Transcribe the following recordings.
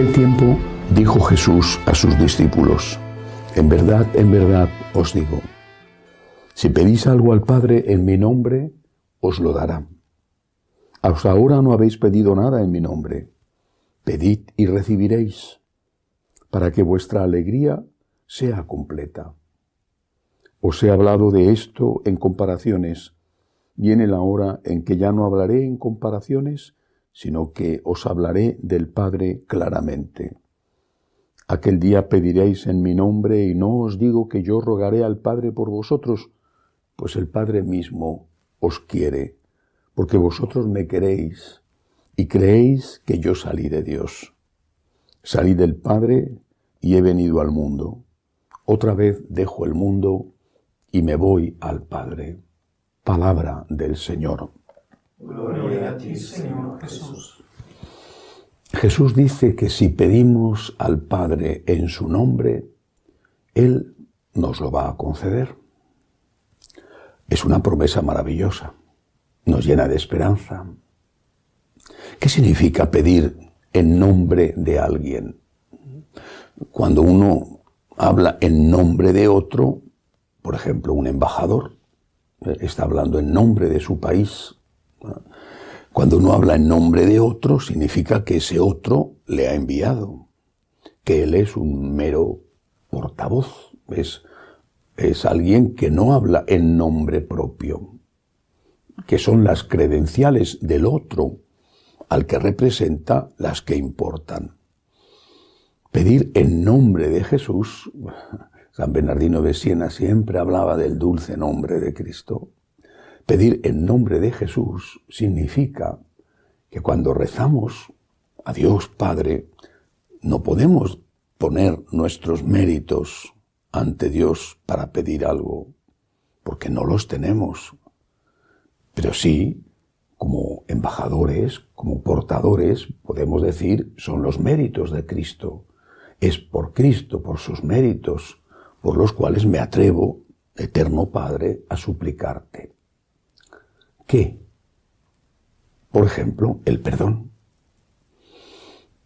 aquel tiempo dijo Jesús a sus discípulos: en verdad os digo, si pedís algo al Padre en mi nombre, os lo dará. Hasta ahora no habéis pedido nada en mi nombre. Pedid y recibiréis, para que vuestra alegría sea completa. Os he hablado de esto en comparaciones. Viene la hora en que ya no hablaré en comparaciones, sino que os hablaré del Padre claramente. Aquel día pediréis en mi nombre, y no os digo que yo rogaré al Padre por vosotros, pues el Padre mismo os quiere, porque vosotros me queréis y creéis que yo salí de Dios. Salí del Padre y he venido al mundo. Otra vez dejo el mundo y me voy al Padre. Palabra del Señor. Gloria a ti, Señor Jesús. Jesús dice que si pedimos al Padre en su nombre, Él nos lo va a conceder. Es una promesa maravillosa, nos llena de esperanza. ¿Qué significa pedir en nombre de alguien? Cuando uno habla en nombre de otro, por ejemplo, un embajador, está hablando en nombre de su país. Cuando uno habla en nombre de otro, significa que ese otro le ha enviado, que él es un mero portavoz, es alguien que no habla en nombre propio, que son las credenciales del otro, al que representa las que importan. Pedir en nombre de Jesús, San Bernardino de Siena siempre hablaba del dulce nombre de Cristo. Pedir en nombre de Jesús significa que cuando rezamos a Dios Padre, no podemos poner nuestros méritos ante Dios para pedir algo, porque no los tenemos. Pero sí, como embajadores, como portadores, podemos decir, son los méritos de Cristo. Es por Cristo, por sus méritos, por los cuales me atrevo, eterno Padre, a suplicarte. ¿Qué? Por ejemplo, el perdón.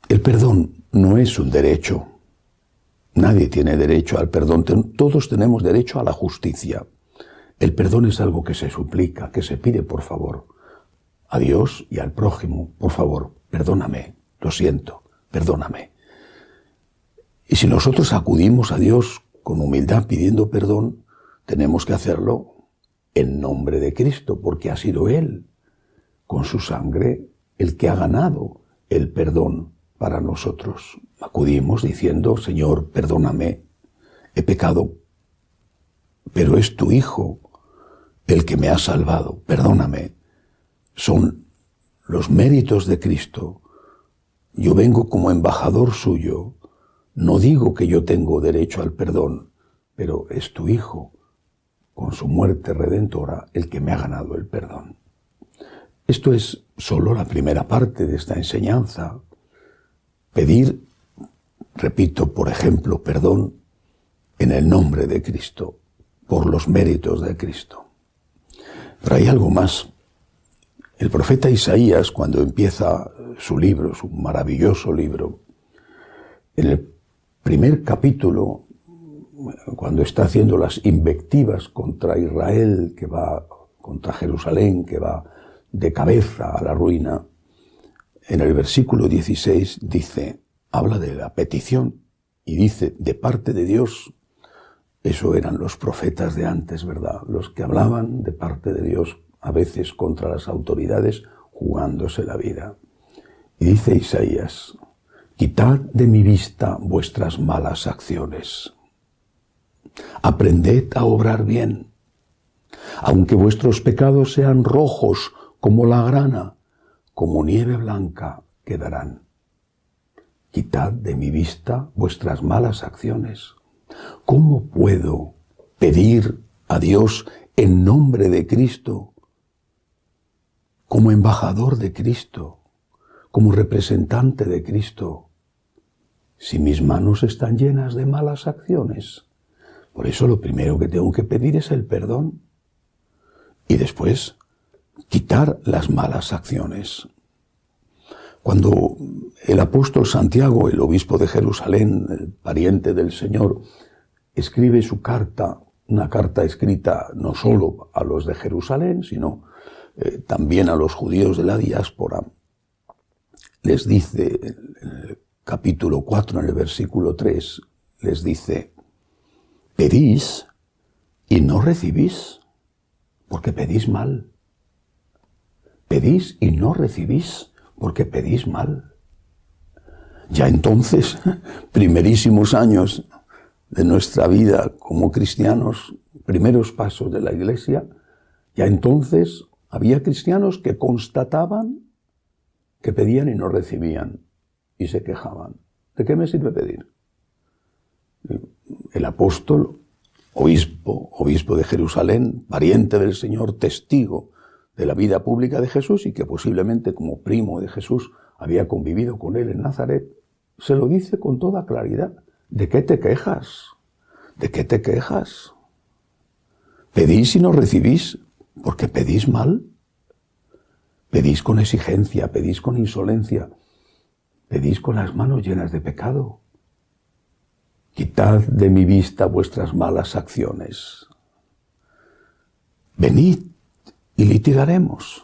El perdón no es un derecho. Nadie tiene derecho al perdón. Todos tenemos derecho a la justicia. El perdón es algo que se suplica, que se pide por favor. A Dios y al prójimo, por favor, perdóname, lo siento, perdóname. Y si nosotros acudimos a Dios con humildad pidiendo perdón, tenemos que hacerlo en nombre de Cristo, porque ha sido Él, con su sangre, el que ha ganado el perdón para nosotros. Acudimos diciendo: Señor, perdóname, he pecado, pero es tu Hijo el que me ha salvado, perdóname. Son los méritos de Cristo. Yo vengo como embajador suyo. No digo que yo tengo derecho al perdón, pero es tu Hijo, con su muerte redentora, el que me ha ganado el perdón. Esto es solo la primera parte de esta enseñanza. Pedir, repito, por ejemplo, perdón en el nombre de Cristo, por los méritos de Cristo. Pero hay algo más. El profeta Isaías, cuando empieza su libro, su maravilloso libro, en el primer capítulo, cuando está haciendo las invectivas contra Israel, que va contra Jerusalén, que va de cabeza a la ruina, en el versículo 16 dice, habla de la petición y dice, de parte de Dios. Eso eran los profetas de antes, ¿verdad? Los que hablaban de parte de Dios, a veces contra las autoridades, jugándose la vida. Y dice Isaías, quitad de mi vista vuestras malas acciones. Aprended a obrar bien. Aunque vuestros pecados sean rojos como la grana, como nieve blanca quedarán. Quitad de mi vista vuestras malas acciones. ¿Cómo puedo pedir a Dios en nombre de Cristo, como embajador de Cristo, como representante de Cristo, si mis manos están llenas de malas acciones? Por eso lo primero que tengo que pedir es el perdón y después quitar las malas acciones. Cuando el apóstol Santiago, el obispo de Jerusalén, el pariente del Señor, escribe su carta, una carta escrita no solo a los de Jerusalén, sino también a los judíos de la diáspora, les dice, en el capítulo 4, en el versículo 3, les dice: pedís y no recibís, porque pedís mal. Pedís y no recibís, porque pedís mal. Ya entonces, primerísimos años de nuestra vida como cristianos, primeros pasos de la Iglesia, ya entonces había cristianos que constataban que pedían y no recibían, y se quejaban. ¿De qué me sirve pedir? El apóstol, obispo de Jerusalén, pariente del Señor, testigo de la vida pública de Jesús y que posiblemente como primo de Jesús había convivido con él en Nazaret, se lo dice con toda claridad. ¿De qué te quejas? ¿De qué te quejas? Pedís y no recibís, porque pedís mal. Pedís con exigencia, pedís con insolencia, pedís con las manos llenas de pecado. Quitad de mi vista vuestras malas acciones. Venid y litigaremos.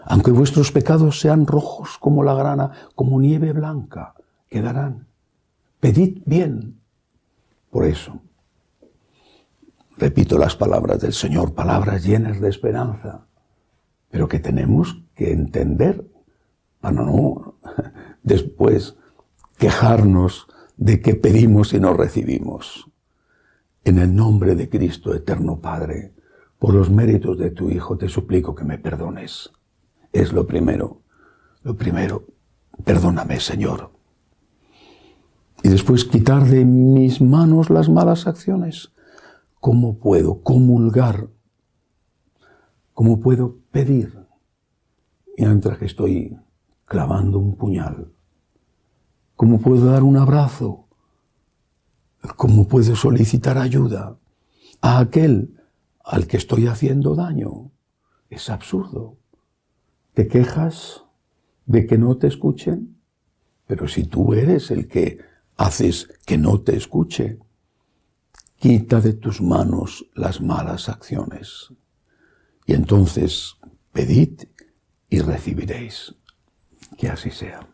Aunque vuestros pecados sean rojos como la grana, como nieve blanca, quedarán. Pedid bien. Por eso, repito las palabras del Señor, palabras llenas de esperanza, pero que tenemos que entender para no después quejarnos de que pedimos y no recibimos. En el nombre de Cristo, eterno Padre, por los méritos de tu Hijo, te suplico que me perdones. Es lo primero. Perdóname, Señor. Y después quitar de mis manos las malas acciones. ¿Cómo puedo comulgar? ¿Cómo puedo pedir mientras que estoy clavando un puñal? ¿Cómo puedo dar un abrazo? ¿Cómo puedo solicitar ayuda a aquel al que estoy haciendo daño? Es absurdo. ¿Te quejas de que no te escuchen? Pero si tú eres el que haces que no te escuche, quita de tus manos las malas acciones. Y entonces pedid y recibiréis. Que así sea.